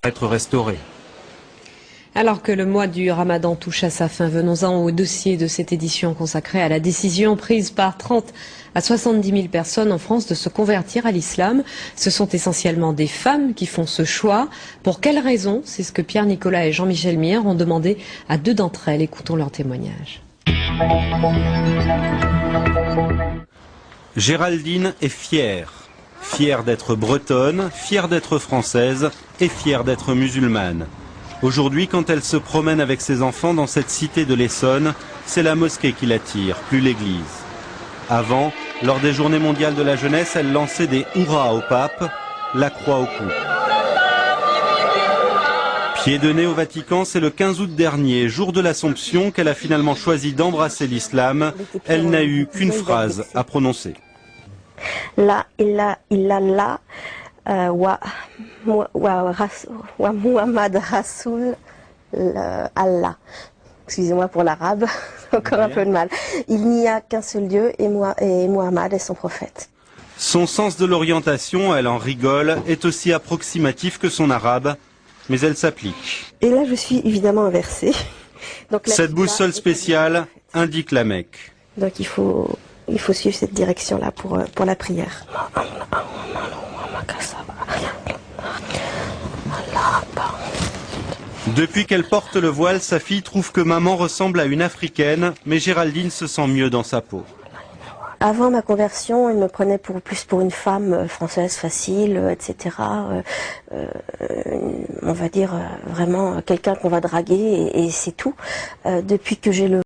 être restaurée. Alors que le mois du Ramadan touche à sa fin, venons-en au dossier de cette édition consacrée à la décision prise par 30 à 70 000 personnes en France de se convertir à l'islam. Ce sont essentiellement des femmes qui font ce choix. Pour quelles raisons? C'est ce que Pierre Nicolas et Jean-Michel Mier ont demandé à 2 d'entre elles. Écoutons leur témoignage. Géraldine est fière. Fière d'être bretonne, fière d'être française et fière d'être musulmane. Aujourd'hui, quand elle se promène avec ses enfants dans cette cité de l'Essonne, c'est la mosquée qui l'attire, plus l'église. Avant, lors des journées mondiales de la jeunesse, elle lançait des hurrahs au pape, la croix au cou. Pied de nez au Vatican, c'est le 15 août dernier, jour de l'Assomption, qu'elle a finalement choisi d'embrasser l'islam. Elle n'a eu qu'une phrase à prononcer. La ilaha illallah wa Muhammad Rasoul Allah. Excusez-moi pour l'arabe, encore un peu de mal. Il n'y a qu'un seul Dieu et Muhammad est son prophète. Son sens de l'orientation, elle en rigole, est aussi approximatif que son arabe, mais elle s'applique. Et là je suis évidemment inversée. Donc, cette boussole spéciale indique la Mecque. Donc il faut suivre cette direction-là pour la prière. Depuis qu'elle porte le voile, sa fille trouve que maman ressemble à une africaine, mais Géraldine se sent mieux dans sa peau. Avant ma conversion, il me prenait plus pour une femme française facile, etc. On va dire vraiment quelqu'un qu'on va draguer et c'est tout. Depuis que j'ai le